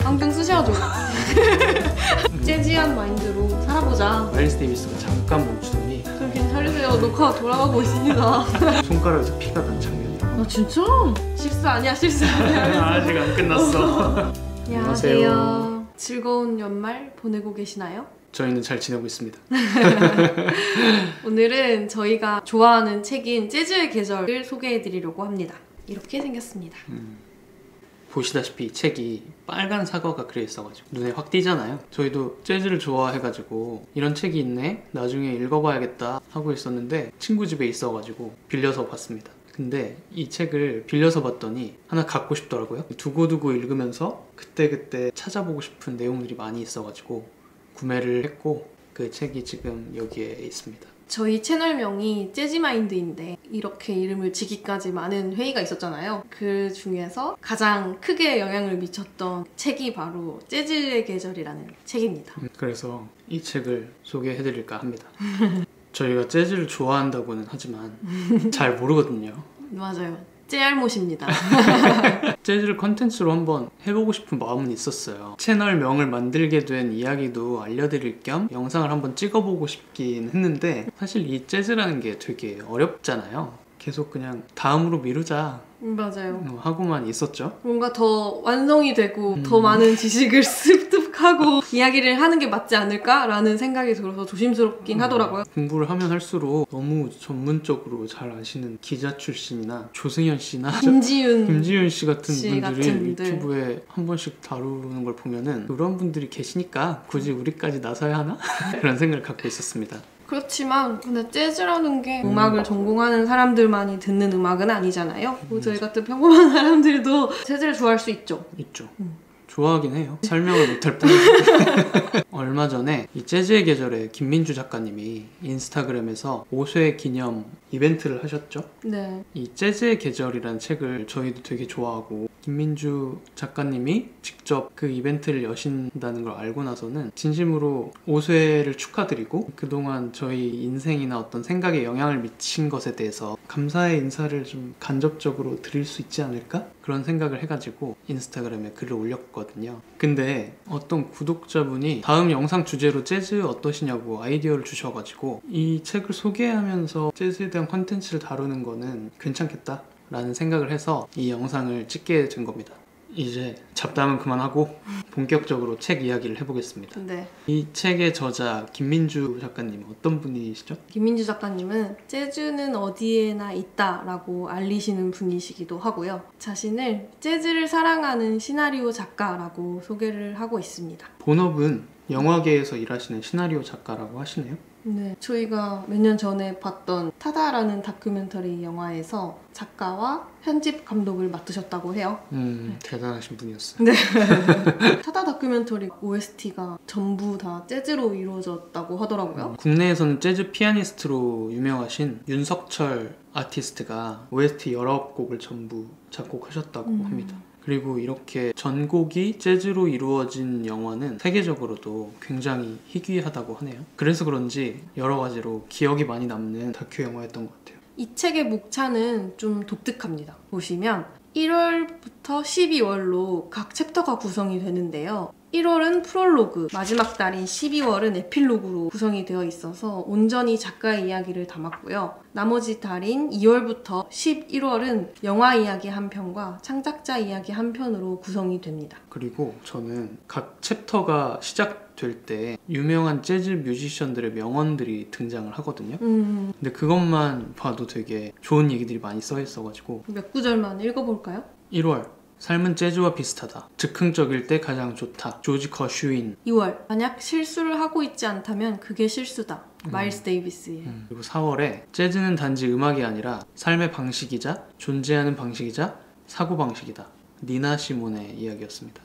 안경 쓰셔도 재즈한 마인드로 살아보자. 마일스 데이비스가 잠깐 멈추더니 정신 차리세요. 녹화 돌아가고 있습니다. 손가락에서 피가 난 장면이에요. 아 진짜? 실수 아니야 실수 아니야. 아직 안 끝났어. 안녕하세요. 즐거운 연말 보내고 계시나요? 저희는 잘 지내고 있습니다. 오늘은 저희가 좋아하는 책인 재즈의 계절을 소개해드리려고 합니다. 이렇게 생겼습니다. 보시다시피 이 책이 빨간 사과가 그려 있어가지고 눈에 확 띄잖아요. 저희도 재즈를 좋아해가지고 이런 책이 있네? 나중에 읽어봐야겠다 하고 있었는데 친구 집에 있어가지고 빌려서 봤습니다. 근데 이 책을 빌려서 봤더니 하나 갖고 싶더라고요. 두고두고 읽으면서 그때그때 찾아보고 싶은 내용들이 많이 있어가지고 구매를 했고 그 책이 지금 여기에 있습니다. 저희 채널명이 재즈마인드인데 이렇게 이름을 지기까지 많은 회의가 있었잖아요. 그 중에서 가장 크게 영향을 미쳤던 책이 바로 재즈의 계절이라는 책입니다. 그래서 이 책을 소개해드릴까 합니다. 저희가 재즈를 좋아한다고는 하지만 잘 모르거든요. 맞아요. 째알못입니다. 재즈를 컨텐츠로 한번 해보고 싶은 마음은 있었어요. 채널명을 만들게 된 이야기도 알려드릴 겸 영상을 한번 찍어보고 싶긴 했는데 사실 이 재즈라는 게 되게 어렵잖아요. 계속 그냥 다음으로 미루자 맞아요. 하고만 있었죠. 뭔가 더 완성이 되고 더 많은 지식을 습득하고 이야기를 하는 게 맞지 않을까라는 생각이 들어서 조심스럽긴 하더라고요. 공부를 하면 할수록 너무 전문적으로 잘 아시는 기자 출신이나 조승현 씨나 김지윤 씨 같은 분들이 유튜브에 한 번씩 다루는 걸 보면은 그런 분들이 계시니까 굳이 우리까지 나서야 하나? 그런 생각을 갖고 있었습니다. 그렇지만 근데 재즈라는 게 음악을 전공하는 사람들만이 듣는 음악은 아니잖아요. 저희 같은 평범한 사람들도 재즈를 좋아할 수 있죠. 있죠. 좋아하긴 해요. 설명을 못할 뿐이지. 얼마 전에 이 재즈의 계절에 김민주 작가님이 인스타그램에서 5세 기념 이벤트를 하셨죠. 네. 이 재즈의 계절이라는 책을 저희도 되게 좋아하고 김민주 작가님이 직접 그 이벤트를 여신다는 걸 알고 나서는 진심으로 5세를 축하드리고 그동안 저희 인생이나 어떤 생각에 영향을 미친 것에 대해서 감사의 인사를 좀 간접적으로 드릴 수 있지 않을까? 그런 생각을 해가지고 인스타그램에 글을 올렸거든요. 근데 어떤 구독자분이 다음 영상 주제로 재즈 어떠시냐고 아이디어를 주셔가지고 이 책을 소개하면서 재즈에 대한 콘텐츠를 다루는 거는 괜찮겠다 라는 생각을 해서 이 영상을 찍게 된 겁니다. 이제 잡담은 그만하고 본격적으로 책 이야기를 해보겠습니다. 네. 이 책의 저자 김민주 작가님 어떤 분이시죠? 김민주 작가님은 재즈는 어디에나 있다라고 알리시는 분이시기도 하고요. 자신을 재즈를 사랑하는 시나리오 작가라고 소개를 하고 있습니다. 본업은 영화계에서 일하시는 시나리오 작가라고 하시네요. 네, 저희가 몇 년 전에 봤던 타다라는 다큐멘터리 영화에서 작가와 편집 감독을 맡으셨다고 해요. 대단하신 분이었어요. 네. 타다 다큐멘터리 OST가 전부 다 재즈로 이루어졌다고 하더라고요. 국내에서는 재즈 피아니스트로 유명하신 윤석철 아티스트가 OST 19곡을 전부 작곡하셨다고 합니다. 그리고 이렇게 전곡이 재즈로 이루어진 영화는 세계적으로도 굉장히 희귀하다고 하네요. 그래서 그런지 여러 가지로 기억이 많이 남는 다큐 영화였던 것 같아요. 이 책의 목차는 좀 독특합니다. 보시면 1월부터 12월로 각 챕터가 구성이 되는데요. 1월은 프롤로그, 마지막 달인 12월은 에필로그로 구성이 되어 있어서 온전히 작가의 이야기를 담았고요. 나머지 달인 2월부터 11월은 영화 이야기 한 편과 창작자 이야기 한 편으로 구성이 됩니다. 그리고 저는 각 챕터가 시작될 때 유명한 재즈 뮤지션들의 명언들이 등장을 하거든요. 근데 그것만 봐도 되게 좋은 얘기들이 많이 써 있어가지고 몇 구절만 읽어볼까요? 1월 삶은 재즈와 비슷하다. 즉흥적일 때 가장 좋다. 조지 거슈인. 2월 만약 실수를 하고 있지 않다면 그게 실수다. 마일스 데이비스예요. 그리고 4월에 재즈는 단지 음악이 아니라 삶의 방식이자 존재하는 방식이자 사고방식이다. 니나 시몬의 이야기였습니다.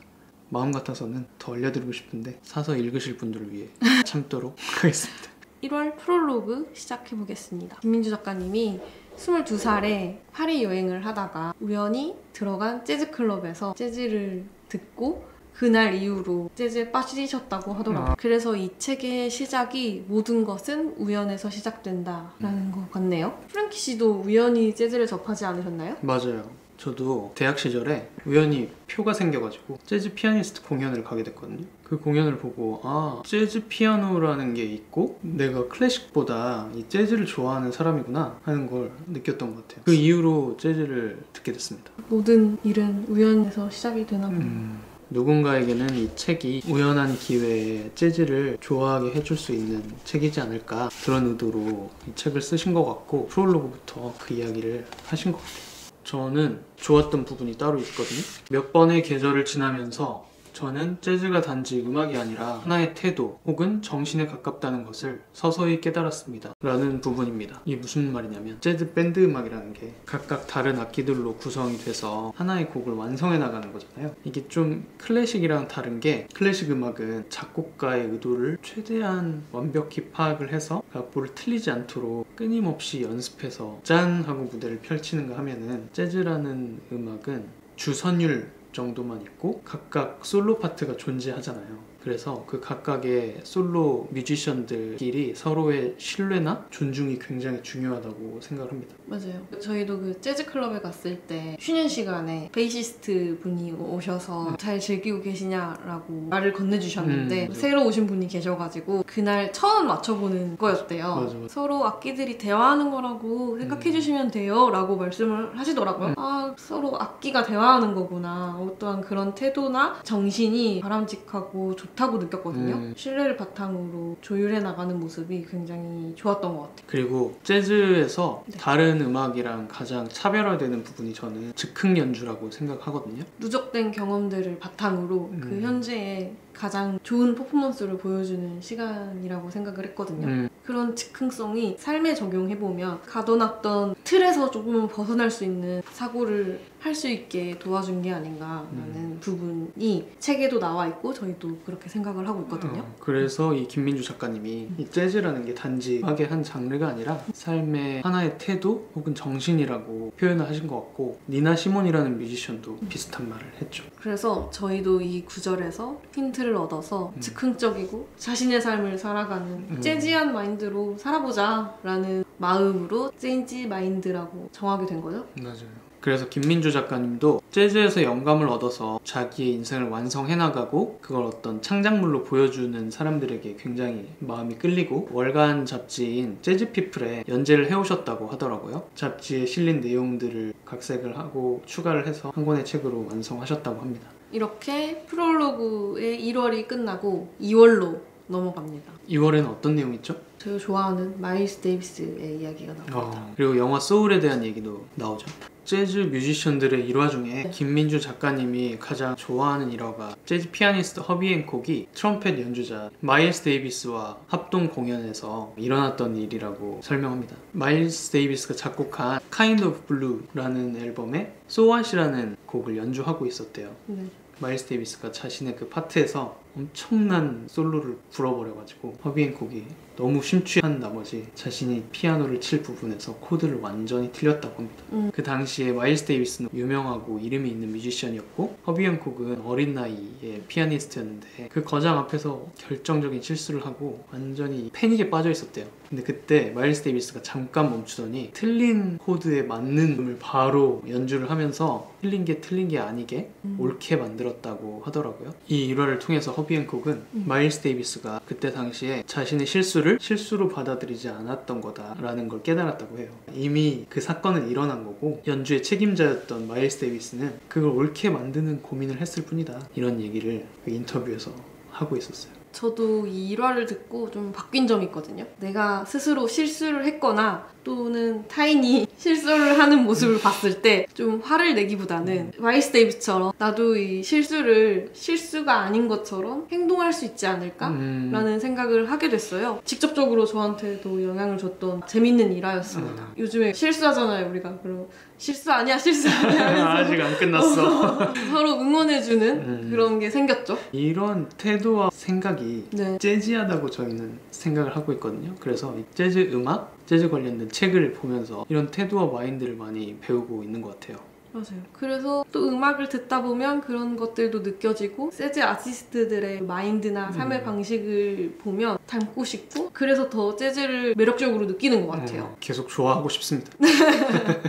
마음 같아서는 더 알려드리고 싶은데 사서 읽으실 분들을 위해 참도록 하겠습니다. 1월 프롤로그 시작해보겠습니다. 김민주 작가님이 22살에 파리 여행을 하다가 우연히 들어간 재즈클럽에서 재즈를 듣고 그날 이후로 재즈에 빠지셨다고 하더라고요. 그래서 이 책의 시작이 모든 것은 우연에서 시작된다라는 것 같네요. 프랭키 씨도 우연히 재즈를 접하지 않으셨나요? 맞아요. 저도 대학 시절에 우연히 표가 생겨가지고 재즈 피아니스트 공연을 가게 됐거든요. 그 공연을 보고 재즈 피아노라는 게 있고 내가 클래식보다 이 재즈를 좋아하는 사람이구나 하는 걸 느꼈던 것 같아요. 그 이후로 재즈를 듣게 됐습니다. 모든 일은 우연에서 시작이 되나 보네요. 누군가에게는 이 책이 우연한 기회에 재즈를 좋아하게 해줄 수 있는 책이지 않을까, 그런 의도로 이 책을 쓰신 것 같고 프롤로그부터 그 이야기를 하신 것 같아요. 저는 좋았던 부분이 따로 있거든요. 몇 번의 계절을 지나면서 저는 재즈가 단지 음악이 아니라 하나의 태도 혹은 정신에 가깝다는 것을 서서히 깨달았습니다 라는 부분입니다. 이게 무슨 말이냐면 재즈 밴드 음악이라는 게 각각 다른 악기들로 구성이 돼서 하나의 곡을 완성해 나가는 거잖아요. 이게 좀 클래식이랑 다른 게, 클래식 음악은 작곡가의 의도를 최대한 완벽히 파악을 해서 악보를 틀리지 않도록 끊임없이 연습해서 짠 하고 무대를 펼치는가 하면은, 재즈라는 음악은 주선율 정도만 있고 각각 솔로 파트가 존재하잖아요. 그래서 그 각각의 솔로 뮤지션들끼리 서로의 신뢰나 존중이 굉장히 중요하다고 생각합니다. 맞아요. 저희도 그 재즈 클럽에 갔을 때 쉬는 시간에 베이시스트 분이 오셔서 잘 즐기고 계시냐라고 말을 건네주셨는데 새로 오신 분이 계셔가지고 그날 처음 맞춰보는 거였대요. 맞아. 서로 악기들이 대화하는 거라고 생각해주시면 돼요 라고 말씀을 하시더라고요. 서로 악기가 대화하는 거구나. 어떠한 그런 태도나 정신이 바람직하고 좋다고 느꼈거든요. 신뢰를 바탕으로 조율해 나가는 모습이 굉장히 좋았던 것 같아요. 그리고 재즈에서 다른 음악이랑 가장 차별화되는 부분이 저는 즉흥 연주라고 생각하거든요. 누적된 경험들을 바탕으로 그 현재의 가장 좋은 퍼포먼스를 보여주는 시간이라고 생각을 했거든요. 그런 즉흥성이 삶에 적용해보면 가둬놨던 틀에서 조금은 벗어날 수 있는 사고를 할 수 있게 도와준 게 아닌가라는 부분이 책에도 나와 있고 저희도 그렇게 생각을 하고 있거든요. 그래서 이 김민주 작가님이 이 재즈라는 게 단지 음악의 한 장르가 아니라 삶의 하나의 태도 혹은 정신이라고 표현을 하신 것 같고, 니나 시몬이라는 뮤지션도 비슷한 말을 했죠. 그래서 저희도 이 구절에서 힌트를 얻어서 즉흥적이고 자신의 삶을 살아가는 재즈한 마인드로 살아보자 라는 마음으로 재즈 마인드라고 정하게 된 거죠. 맞아요. 그래서 김민주 작가님도 재즈에서 영감을 얻어서 자기의 인생을 완성해나가고 그걸 어떤 창작물로 보여주는 사람들에게 굉장히 마음이 끌리고 월간 잡지인 재즈피플에 연재를 해오셨다고 하더라고요. 잡지에 실린 내용들을 각색을 하고 추가를 해서 한 권의 책으로 완성하셨다고 합니다. 이렇게 프롤로그의 1월이 끝나고 2월로 넘어갑니다. 2월에는 어떤 내용이 있죠? 제가 좋아하는 마일스 데이비스의 이야기가 나옵니다. 그리고 영화 소울에 대한 얘기도 나오죠. 재즈 뮤지션들의 일화 중에 김민주 작가님이 가장 좋아하는 일화가 재즈 피아니스트 허비 앤콕이 트럼펫 연주자 마일스 데이비스와 합동 공연에서 일어났던 일이라고 설명합니다. 마일스 데이비스가 작곡한 Kind of Blue라는 앨범에 So What이라는 곡을 연주하고 있었대요. 네. 마일스 데이비스가 자신의 그 파트에서 엄청난 솔로를 불어버려가지고 허비 앤콕이 너무 심취한 나머지 자신이 피아노를 칠 부분에서 코드를 완전히 틀렸다고 합니다. 그 당시에 마일스 데이비스는 유명하고 이름이 있는 뮤지션이었고 허비 앤콕은 어린 나이의 피아니스트였는데 그 거장 앞에서 결정적인 실수를 하고 완전히 패닉에 빠져 있었대요. 근데 그때 마일스 데이비스가 잠깐 멈추더니 틀린 코드에 맞는 음을 바로 연주를 하면서 틀린 게 아니게 옳게 만들었다고 하더라고요. 이 일화를 통해서 허비 앤콕은 마일스 데이비스가 그때 당시에 자신의 실수로 받아들이지 않았던 거다라는 걸 깨달았다고 해요. 이미 그 사건은 일어난 거고 연주의 책임자였던 마일스 데이비스는 그걸 옳게 만드는 고민을 했을 뿐이다, 이런 얘기를 그 인터뷰에서 하고 있었어요. 저도 이 일화를 듣고 좀 바뀐 점이 있거든요. 내가 스스로 실수를 했거나 또는 타인이 실수를 하는 모습을 봤을 때 좀 화를 내기보다는 마일스 데이비스처럼 나도 이 실수가 아닌 것처럼 행동할 수 있지 않을까라는 생각을 하게 됐어요. 직접적으로 저한테도 영향을 줬던 재밌는 일화였습니다. 요즘에 실수하잖아요, 우리가. 그리고 실수 아니야 하면서 아직 안 끝났어. 서로 응원해주는 그런 게 생겼죠. 이런 태도와 생각이 네. 재즈하다고 저희는 생각을 하고 있거든요. 그래서 이 재즈 음악, 재즈 관련된 책을 보면서 이런 태도와 마인드를 많이 배우고 있는 것 같아요. 맞아요. 그래서 또 음악을 듣다 보면 그런 것들도 느껴지고 재즈 아티스트들의 마인드나 삶의 방식을 보면 닮고 싶고 그래서 더 재즈를 매력적으로 느끼는 것 같아요. 계속 좋아하고 싶습니다.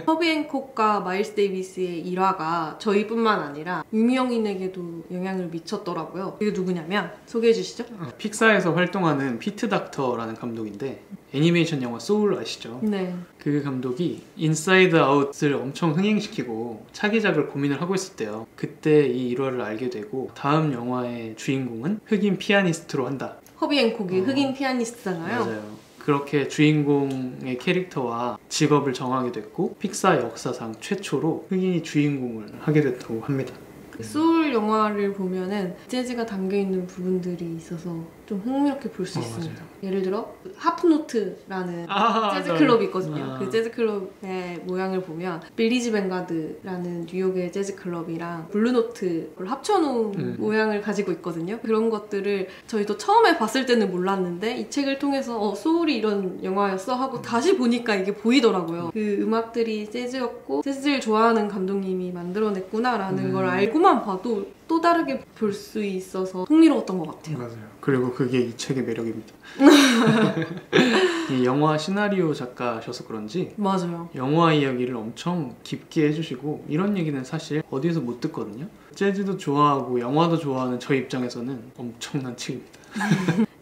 허비 앤콕과 마일스 데이비스의 일화가 저희뿐만 아니라 유명인에게도 영향을 미쳤더라고요. 이게 누구냐면 소개해 주시죠. 픽사에서 활동하는 피트 닥터라는 감독인데 애니메이션 영화 소울 아시죠? 네. 그 감독이 인사이드 아웃을 엄청 흥행시키고 차기작을 고민을 하고 있었대요. 그때 이 일화를 알게 되고 다음 영화의 주인공은 흑인 피아니스트로 한다. 허비 앤콕이 흑인 피아니스트잖아요. 맞아요. 그렇게 주인공의 캐릭터와 직업을 정하게 됐고 픽사 역사상 최초로 흑인이 주인공을 하게 됐다고 합니다. 소울 영화를 보면은 재즈가 담겨있는 부분들이 있어서 좀 흥미롭게 볼 수 있습니다. 맞아요. 예를 들어 하프노트라는 재즈 맞아요. 클럽이 있거든요. 그 재즈 클럽의 모양을 보면 빌리지 뱅가드라는 뉴욕의 재즈 클럽이랑 블루노트를 합쳐놓은 모양을 가지고 있거든요. 그런 것들을 저희도 처음에 봤을 때는 몰랐는데 이 책을 통해서 소울이 이런 영화였어 하고 다시 보니까 이게 보이더라고요. 그 음악들이 재즈였고 재즈를 좋아하는 감독님이 만들어냈구나라는 걸 알고만 봐도 또 다르게 볼 수 있어서 흥미로웠던 것 같아요. 맞아요. 그리고 그게 이 책의 매력입니다. 이 영화 시나리오 작가셔서 그런지 맞아요. 영화 이야기를 엄청 깊게 해주시고 이런 얘기는 사실 어디서 못 듣거든요. 재즈도 좋아하고 영화도 좋아하는 저 입장에서는 엄청난 책입니다.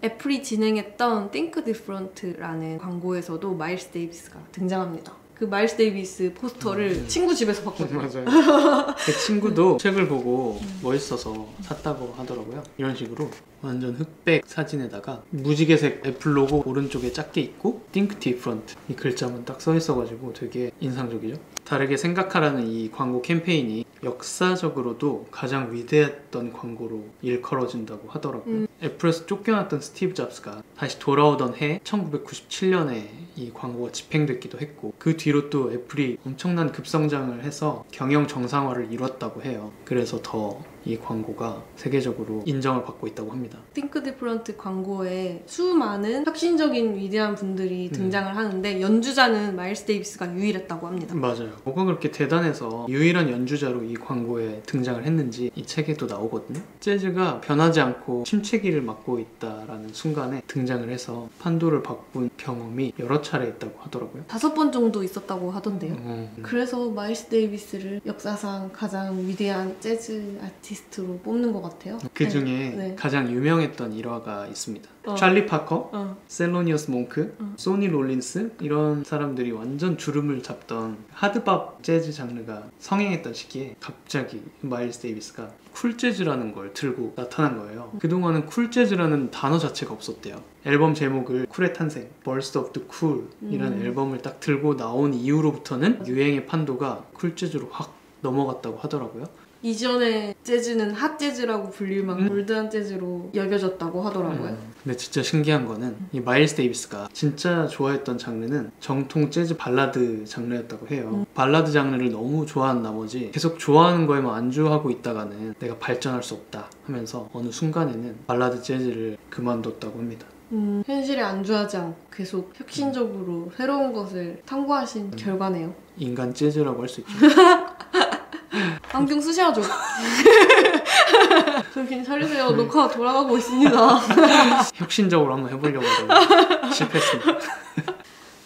애플이 진행했던 Think Different라는 광고에서도 마일스 데이비스가 등장합니다. 그 마일스 데이비스 포스터를 친구 집에서 봤거든요. 맞아요. 제 친구도 책을 보고 멋있어서 샀다고 하더라고요. 이런 식으로 완전 흑백 사진에다가 무지개색 애플 로고 오른쪽에 작게 있고 Think Different 이 글자만 딱 써 있어가지고 되게 인상적이죠. 다르게 생각하라는 이 광고 캠페인이 역사적으로도 가장 위대했던 광고로 일컬어진다고 하더라고요. 애플에서 쫓겨났던 스티브 잡스가 다시 돌아오던 해 1997년에 이 광고가 집행됐기도 했고 그 뒤로 또 애플이 엄청난 급성장을 해서 경영 정상화를 이뤘다고 해요. 그래서 더 이 광고가 세계적으로 인정을 받고 있다고 합니다. Think Different 광고에 수많은 혁신적인 위대한 분들이 등장을 하는데 연주자는 마일스 데이비스가 유일했다고 합니다. 맞아요. 뭐가 그렇게 대단해서 유일한 연주자로 이 광고에 등장을 했는지 이 책에도 나오거든요. 재즈가 변하지 않고 침체기를 맞고 있다라는 순간에 등장을 해서 판도를 바꾼 경험이 여러 차례 있다고 하더라고요. 5번 정도 있었다고 하던데요. 그래서 마일스 데이비스를 역사상 가장 위대한 재즈 아티스트로 뽑는 것 같아요. 그 중에 네. 가장 유명했던 일화가 있습니다. 찰리 파커, 셀로니어스 몽크, 소니 롤린스 이런 사람들이 완전 주름을 잡던 하드밥 재즈 장르가 성행했던 시기에 갑자기 마일스 데이비스가 쿨 재즈라는 걸 들고 나타난 거예요. 그동안은 쿨 재즈라는 단어 자체가 없었대요. 앨범 제목을 쿨의 탄생, Burst of the Cool 이라는 앨범을 딱 들고 나온 이후로부터는 유행의 판도가 쿨 재즈로 확 넘어갔다고 하더라고요. 이전에 재즈는 핫 재즈라고 불릴 만큼 올드한 재즈로 여겨졌다고 하더라고요. 근데 진짜 신기한 거는 이 마일스 데이비스가 진짜 좋아했던 장르는 정통 재즈 발라드 장르였다고 해요. 발라드 장르를 너무 좋아한 나머지 계속 좋아하는 거에만 안주하고 있다가는 내가 발전할 수 없다 하면서 어느 순간에는 발라드 재즈를 그만뒀다고 합니다. 현실에 안주하지 않고 계속 혁신적으로 새로운 것을 탐구하신 결과네요. 인간 재즈라고 할 수 있죠. 안경 쓰셔야죠. 정신 차리세요. 녹화 돌아가고 있습니다. 혁신적으로 한번 해보려고 하다가 실패했습니다.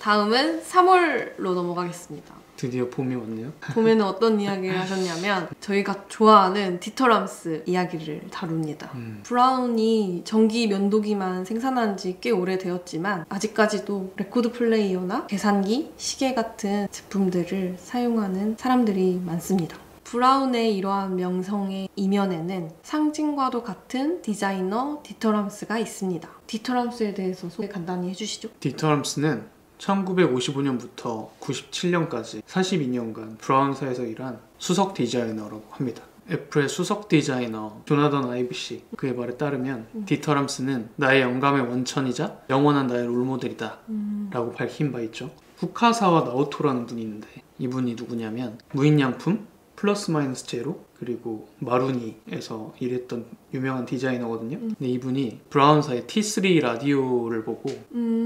다음은 3월로 넘어가겠습니다. 드디어 봄이 왔네요. 봄에는 어떤 이야기를 하셨냐면 저희가 좋아하는 디터람스 이야기를 다룹니다. 브라운이 전기 면도기만 생산한 지 꽤 오래되었지만 아직까지도 레코드 플레이어나 계산기, 시계 같은 제품들을 사용하는 사람들이 많습니다. 브라운의 이러한 명성의 이면에는 상징과도 같은 디자이너 디터람스가 있습니다. 디터람스에 대해서 소개 간단히 해주시죠. 디터람스는 1955년부터 97년까지 42년간 브라운사에서 일한 수석 디자이너라고 합니다. 애플의 수석 디자이너 조나던 아이브 씨 그의 말에 따르면 디터람스는 나의 영감의 원천이자 영원한 나의 롤모델이다 라고 밝힌 바 있죠. 후카사와 나오토라는 분이 있는데 이분이 누구냐면 무인양품, 플러스 마이너스 제로 그리고 마루니에서 일했던 유명한 디자이너거든요. 근데 이분이 브라운사의 T3 라디오를 보고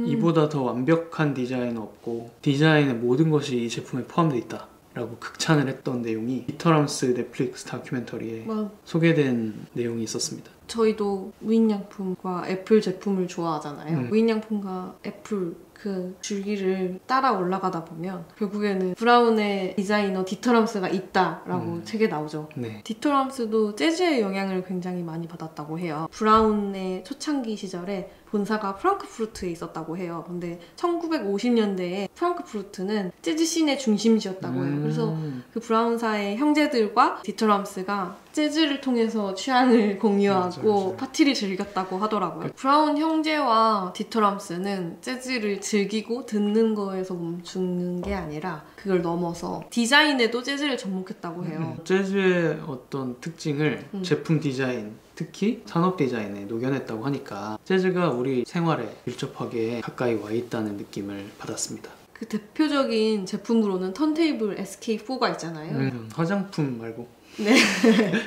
이보다 더 완벽한 디자인은 없고 디자인의 모든 것이 이 제품에 포함되어 있다 라고 극찬을 했던 내용이 디터럼스 넷플릭스 다큐멘터리에 소개된 내용이 있었습니다. 저희도 무인양품과 애플 제품을 좋아하잖아요. 무인양품과 애플 그 줄기를 따라 올라가다 보면 결국에는 브라운의 디자이너 디터럼스가 있다라고 책에 나오죠. 네. 디터럼스도 재즈의 영향을 굉장히 많이 받았다고 해요. 브라운의 초창기 시절에 본사가 프랑크푸르트에 있었다고 해요. 근데 1950년대에 프랑크푸르트는 재즈 씬의 중심지였다고 해요. 그래서 그 브라운사의 형제들과 디터럼스가 재즈를 통해서 취향을 공유하고 맞아. 파티를 즐겼다고 하더라고요. 브라운 형제와 디터럼스는 재즈를 즐기고 듣는 거에서 멈추는 게 아니라 그걸 넘어서 디자인에도 재즈를 접목했다고 해요. 재즈의 어떤 특징을 제품 디자인, 특히 산업 디자인에 녹여냈다고 하니까 재즈가 우리 생활에 밀접하게 가까이 와 있다는 느낌을 받았습니다. 그 대표적인 제품으로는 턴테이블 SK4가 있잖아요. 화장품 말고 네.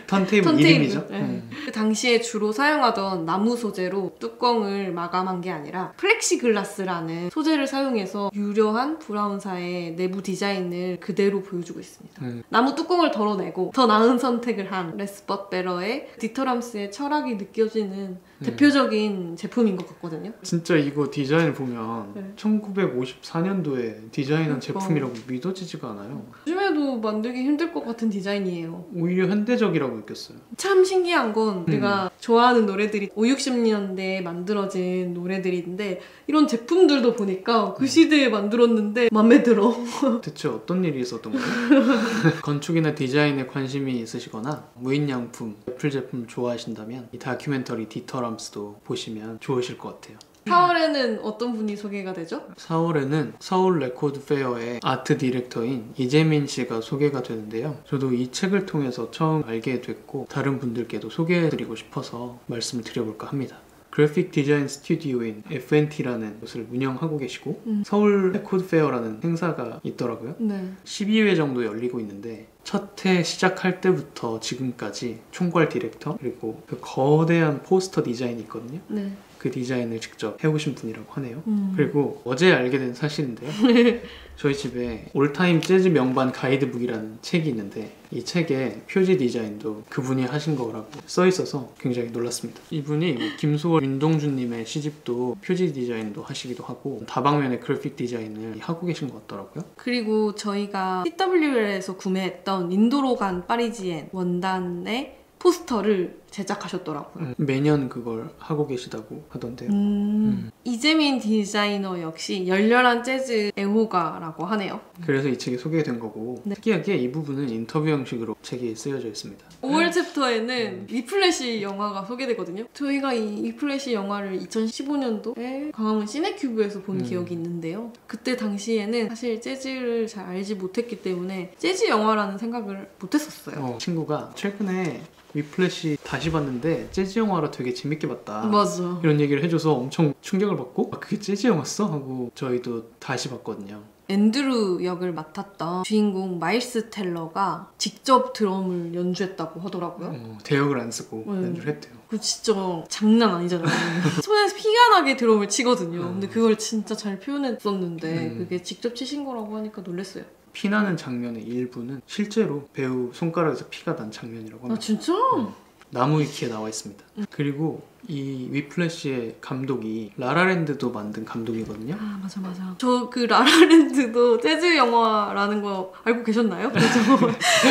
턴테이블 이름이죠. 네. 그 당시에 주로 사용하던 나무 소재로 뚜껑을 마감한 게 아니라 플렉시글라스라는 소재를 사용해서 유려한 브라운사의 내부 디자인을 그대로 보여주고 있습니다. 나무 뚜껑을 덜어내고 더 나은 선택을 한 레스벗 베러의 디터럼스의 철학이 느껴지는 대표적인 제품인 것 같거든요. 진짜 이거 디자인을 보면 1954년도에 디자인한 제품이라고 믿어지지가 않아요. 요즘에도 만들기 힘들 것 같은 디자인이에요. 오히려 현대적이라고 느꼈어요. 참 신기한 건 우리가 좋아하는 노래들이 50, 60년대에 만들어진 노래들인데 이런 제품들도 보니까 그 시대에 만들었는데 맘에 들어. 대체 어떤 일이 있었던 거예요? 건축이나 디자인에 관심이 있으시거나 무인양품, 애플 제품 좋아하신다면 이 다큐멘터리 디터럼스도 보시면 좋으실 것 같아요. 4월에는 어떤 분이 소개가 되죠? 4월에는 서울 레코드 페어의 아트 디렉터인 이재민 씨가 소개가 되는데요. 저도 이 책을 통해서 처음 알게 됐고 다른 분들께도 소개해드리고 싶어서 말씀을 드려볼까 합니다. 그래픽 디자인 스튜디오인 FNT라는 곳을 운영하고 계시고 서울 레코드 페어라는 행사가 있더라고요. 네. 12회 정도 열리고 있는데 첫 해 시작할 때부터 지금까지 총괄 디렉터 그리고 그 거대한 포스터 디자인이 있거든요. 네. 그 디자인을 직접 해오신 분이라고 하네요. 그리고 어제 알게 된 사실인데요. 저희 집에 올타임 재즈 명반 가이드북이라는 책이 있는데 이 책에 표지 디자인도 그분이 하신 거라고 써 있어서 굉장히 놀랐습니다. 이분이 뭐 김소월, 윤동준님의 시집도 표지 디자인도 하시기도 하고 다방면의 그래픽 디자인을 하고 계신 것 같더라고요. 그리고 저희가 CWL에서 구매했던 인도로 간 파리지엔 원단의 포스터를 제작하셨더라고요. 매년 그걸 하고 계시다고 하던데요. 이재민 디자이너 역시 열렬한 재즈 애호가라고 하네요. 그래서 이 책이 소개된 거고 특이하게 이 부분은 인터뷰 형식으로 책이 쓰여져 있습니다. 5월 챕터에는 위플래시 영화가 소개되거든요. 저희가 이 위플래시 영화를 2015년도에 광화문 시네큐브에서 본 기억이 있는데요. 그때 당시에는 사실 재즈를 잘 알지 못했기 때문에 재즈 영화라는 생각을 못했었어요. 친구가 최근에 위플래시 다시 봤는데 재즈 영화라 되게 재밌게 봤다. 맞아. 이런 얘기를 해줘서 엄청 충격을 받고 그게 재즈 영화였어? 하고 저희도 다시 봤거든요. 앤드루 역을 맡았던 주인공 마일스 텔러가 직접 드럼을 연주했다고 하더라고요. 대역을 안 쓰고 연주를 했대요. 그 진짜 장난 아니잖아요. 손에서 피가 나게 드럼을 치거든요. 근데 그걸 진짜 잘 표현했었는데 그게 직접 치신 거라고 하니까 놀랐어요. 피나는 장면의 일부는 실제로 배우 손가락에서 피가 난 장면이라고 합니다. 아 진짜? 나무 위키에 나와 있습니다. 그리고 이 위플래시의 감독이 라라랜드도 만든 감독이거든요. 아 맞아. 저 그 라라랜드도 재즈 영화라는 거 알고 계셨나요?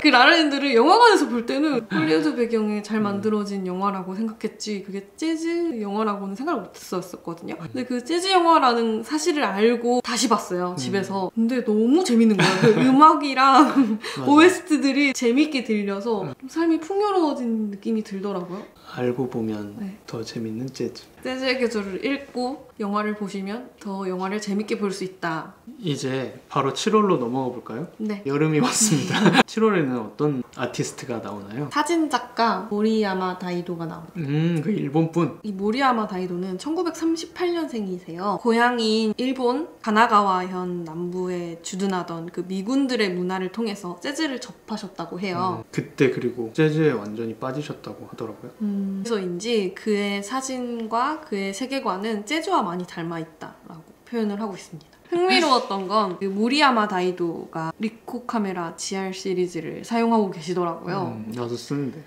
그 라라랜드를 영화관에서 볼 때는 헐리우드 배경에 잘 만들어진 영화라고 생각했지 그게 재즈 영화라고는 생각을 못했었거든요. 근데 그 재즈 영화라는 사실을 알고 다시 봤어요 집에서. 근데 너무 재밌는 거예요. 그 음악이랑 OST들이 재밌게 들려서 삶이 풍요로워진 느낌이 들더라고요. 알고 보면 더 재밌는 재즈. 재즈의 계절을 읽고 영화를 보시면 더 영화를 재밌게 볼 수 있다. 이제 바로 7월로 넘어가 볼까요? 네. 여름이 왔습니다. 7월에는 어떤 아티스트가 나오나요? 사진작가 모리야마 다이도가 나옵니다. 그 일본분. 이 모리야마 다이도는 1938년생이세요. 고향인 일본 가나가와현 남부에 주둔하던 그 미군들의 문화를 통해서 재즈를 접하셨다고 해요. 그때 그리고 재즈에 완전히 빠지셨다고 하더라고요. 그래서인지 그의 사진과 그의 세계관은 재즈와 많이 닮아있다라고 표현을 하고 있습니다. 흥미로웠던 건그 모리야마 다이도가 리코 카메라 GR 시리즈를 사용하고 계시더라고요. 나도 쓰는데.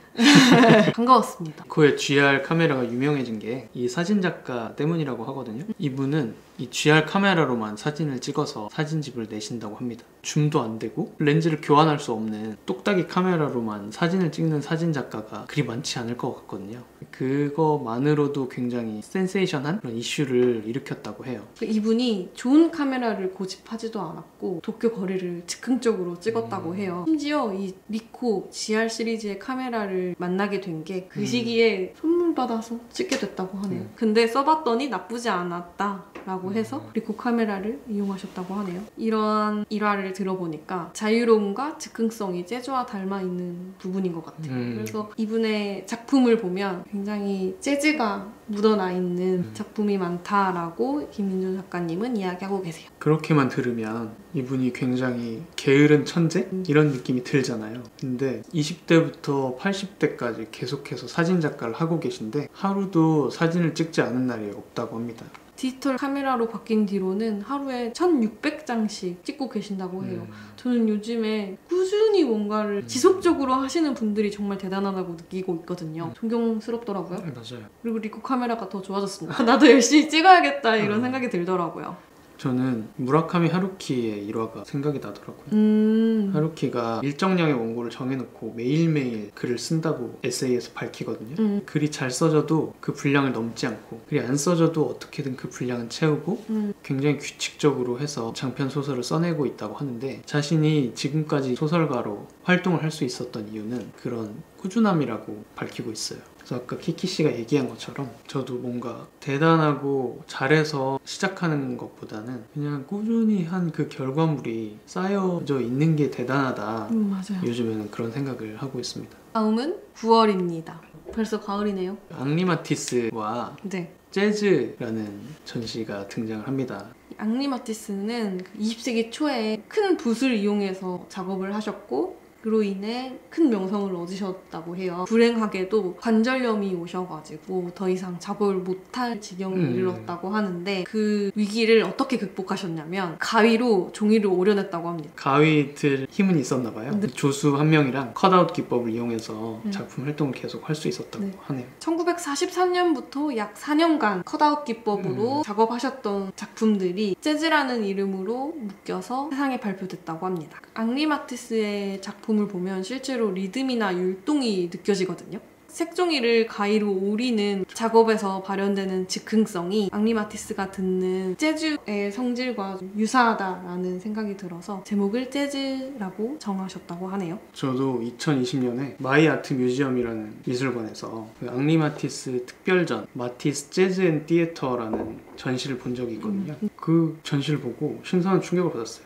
반가웠습니다. 그의 GR 카메라가 유명해진 게 이 사진작가 때문이라고 하거든요. 이분은 이 GR 카메라로만 사진을 찍어서 사진집을 내신다고 합니다. 줌도 안 되고 렌즈를 교환할 수 없는 똑딱이 카메라로만 사진을 찍는 사진작가가 그리 많지 않을 것 같거든요. 그거만으로도 굉장히 센세이션한 그런 이슈를 일으켰다고 해요. 이분이 좋은 카메라를 고집하지도 않았고 도쿄 거리를 즉흥적으로 찍었다고 해요. 심지어 이 리코 GR 시리즈의 카메라를 만나게 된 게 그 시기에 선물 받아서 찍게 됐다고 하네요. 근데 써봤더니 나쁘지 않았다라고 해서 리코 카메라를 이용하셨다고 하네요. 이러한 일화를 들어보니까 자유로움과 즉흥성이 재즈와 닮아있는 부분인 것 같아요. 그래서 이분의 작품을 보면 굉장히 재즈가 묻어나 있는 작품이 많다라고 김민주 작가님은 이야기하고 계세요. 그렇게만 들으면 이분이 굉장히 게으른 천재? 이런 느낌이 들잖아요. 근데 20대부터 80대까지 계속해서 사진작가를 하고 계신데 하루도 사진을 찍지 않은 날이 없다고 합니다. 디지털 카메라로 바뀐 뒤로는 하루에 1600장씩 찍고 계신다고 해요. 저는 요즘에 꾸준히 뭔가를 지속적으로 하시는 분들이 정말 대단하다고 느끼고 있거든요. 존경스럽더라고요. 맞아요. 그리고 리코 카메라가 더 좋아졌습니다. 나도 열심히 찍어야겠다 이런 생각이 들더라고요. 저는 무라카미 하루키의 일화가 생각이 나더라고요. 하루키가 일정량의 원고를 정해놓고 매일매일 글을 쓴다고 에세이에서 밝히거든요. 글이 잘 써져도 그 분량을 넘지 않고 글이 안 써져도 어떻게든 그 분량은 채우고 굉장히 규칙적으로 해서 장편 소설을 써내고 있다고 하는데 자신이 지금까지 소설가로 활동을 할 수 있었던 이유는 그런 꾸준함이라고 밝히고 있어요. 그래서 아까 키키씨가 얘기한 것처럼 저도 뭔가 대단하고 잘해서 시작하는 것보다는 그냥 꾸준히 한 그 결과물이 쌓여져 있는 게 대단하다. 맞아요. 요즘에는 그런 생각을 하고 있습니다. 다음은 9월입니다. 벌써 가을이네요. 앙리마티스와 네. 재즈라는 전시가 등장을 합니다. 앙리마티스는 20세기 초에 큰 붓을 이용해서 작업을 하셨고 그로 인해 큰 명성을 얻으셨다고 해요. 불행하게도 관절염이 오셔가지고 더 이상 작업을 못할 지경에 이르렀다고 하는데 그 위기를 어떻게 극복하셨냐면 가위로 종이를 오려냈다고 합니다. 가위 들 힘은 있었나 봐요. 조수 한 명이랑 컷아웃 기법을 이용해서 작품 활동을 계속 할 수 있었다고 하네요. 1943년부터 약 4년간 컷아웃 기법으로 작업하셨던 작품들이 재즈라는 이름으로 묶여서 세상에 발표됐다고 합니다. 앙리마티스의 작품을 보면 실제로 리듬이나 율동이 느껴지거든요. 색종이를 가위로 오리는 작업에서 발현되는 즉흥성이 앙리마티스가 듣는 재즈의 성질과 좀 유사하다라는 생각이 들어서 제목을 재즈라고 정하셨다고 하네요. 저도 2020년에 마이 아트 뮤지엄이라는 미술관에서 그 앙리마티스 특별전 마티스 재즈 앤 티에터라는 전시를 본 적이 있거든요. 그 전시를 보고 신선한 충격을 받았어요.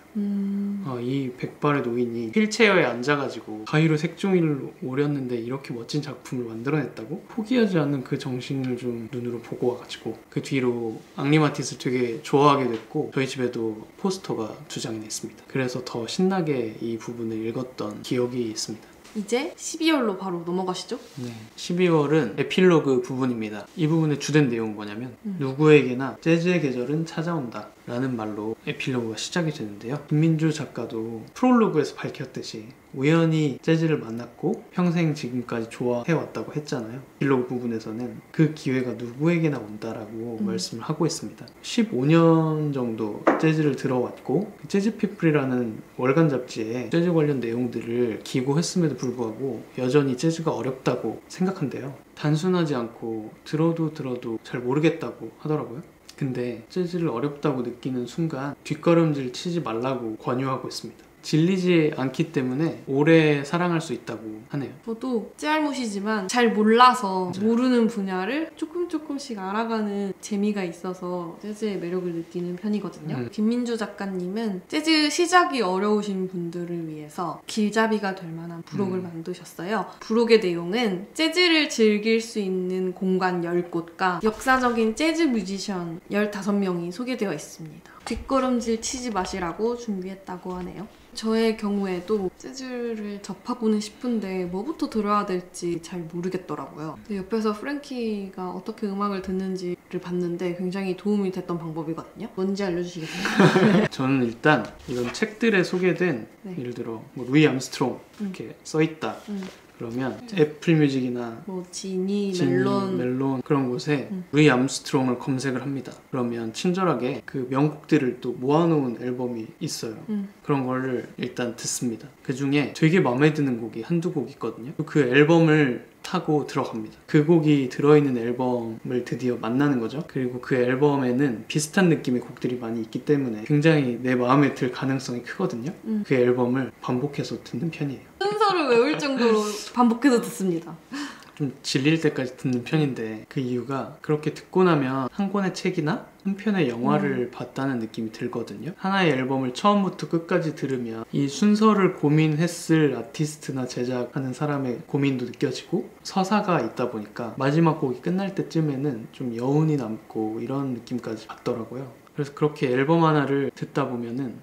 이 백발의 노인이 휠체어에 앉아가지고 가위로 색종이를 오렸는데 이렇게 멋진 작품을 만들어냈다고? 포기하지 않는 그 정신을 좀 눈으로 보고 와가지고 그 뒤로 앙리마티스를 되게 좋아하게 됐고 저희 집에도 포스터가 2장이나 있습니다. 그래서 더 신나게 이 부분을 읽었던 기억이 있습니다. 이제 12월로 바로 넘어가시죠. 네, 12월은 에필로그 부분입니다. 이 부분의 주된 내용은 뭐냐면 누구에게나 재즈의 계절은 찾아온다 라는 말로 에필로그가 시작이 되는데요. 김민주 작가도 프롤로그에서 밝혔듯이 우연히 재즈를 만났고 평생 지금까지 좋아해왔다고 했잖아요. 에필로그 부분에서는 그 기회가 누구에게나 온다라고 말씀을 하고 있습니다. 15년 정도 재즈를 들어왔고 재즈피플이라는 월간 잡지에 재즈 관련 내용들을 기고했음에도 불구하고 여전히 재즈가 어렵다고 생각한대요. 단순하지 않고 들어도 잘 모르겠다고 하더라고요. 근데 재즈를 어렵다고 느끼는 순간 뒷걸음질 치지 말라고 권유하고 있습니다. 질리지 않기 때문에 오래 사랑할 수 있다고 하네요. 저도 짤못이지만 잘 몰라서 맞아요. 모르는 분야를 조금씩 알아가는 재미가 있어서 재즈의 매력을 느끼는 편이거든요. 김민주 작가님은 재즈 시작이 어려우신 분들을 위해서 길잡이가 될 만한 부록을 만드셨어요. 부록의 내용은 재즈를 즐길 수 있는 공간 10곳과 역사적인 재즈 뮤지션 15명이 소개되어 있습니다. 뒷걸음질 치지 마시라고 준비했다고 하네요. 저의 경우에도 재즈를 접하고는 싶은데 뭐부터 들어야 될지 잘 모르겠더라고요. 근데 옆에서 프랭키가 어떻게 음악을 듣는지를 봤는데 굉장히 도움이 됐던 방법이거든요. 뭔지 알려주시겠어요? 저는 일단 이런 책들에 소개된 네. 예를 들어 뭐 루이 암스트롱 이렇게 써있다. 그러면 애플 뮤직이나 뭐 지니, 지니, 멜론 멜론 그런 곳에 루이 암스트롱을 검색을 합니다. 그러면 친절하게 그 명곡들을 또 모아놓은 앨범이 있어요. 그런 거를 일단 듣습니다. 그 중에 되게 마음에 드는 곡이 한두 곡 있거든요. 그 앨범을 타고 들어갑니다. 그 곡이 들어있는 앨범을 드디어 만나는 거죠. 그리고 그 앨범에는 비슷한 느낌의 곡들이 많이 있기 때문에 굉장히 내 마음에 들 가능성이 크거든요. 그 앨범을 반복해서 듣는 편이에요. 순서를 외울 정도로 반복해서 듣습니다. 좀 질릴 때까지 듣는 편인데 그 이유가 그렇게 듣고 나면 한 권의 책이나 한 편의 영화를 봤다는 느낌이 들거든요. 하나의 앨범을 처음부터 끝까지 들으면 이 순서를 고민했을 아티스트나 제작하는 사람의 고민도 느껴지고 서사가 있다 보니까 마지막 곡이 끝날 때쯤에는 좀 여운이 남고 이런 느낌까지 받더라고요. 그래서 그렇게 앨범 하나를 듣다 보면은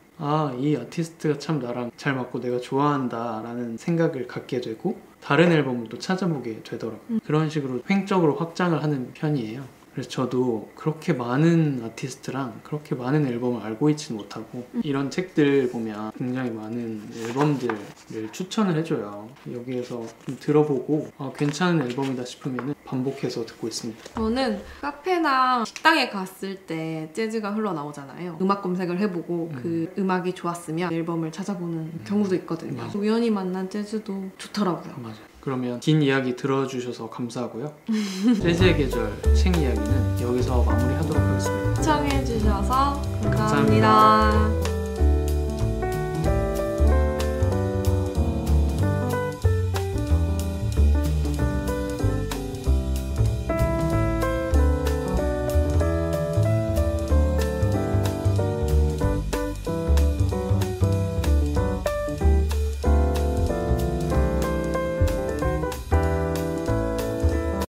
이 아티스트가 참 나랑 잘 맞고 내가 좋아한다 라는 생각을 갖게 되고 다른 앨범을 또 찾아보게 되더라고요. 그런 식으로 횡적으로 확장을 하는 편이에요. 그래서 저도 그렇게 많은 아티스트랑 그렇게 많은 앨범을 알고 있지는 못하고 이런 책들 보면 굉장히 많은 앨범들을 추천을 해줘요. 여기에서 좀 들어보고 괜찮은 앨범이다 싶으면 반복해서 듣고 있습니다. 저는 카페나 식당에 갔을 때 재즈가 흘러나오잖아요. 음악 검색을 해보고 그 음악이 좋았으면 앨범을 찾아보는 경우도 있거든요. 맞아. 우연히 만난 재즈도 좋더라고요. 맞아요. 그러면 긴 이야기 들어주셔서 감사하고요. 재즈의 계절 책 이야기는 여기서 마무리하도록 하겠습니다. 시청해주셔서 감사합니다. 감사합니다.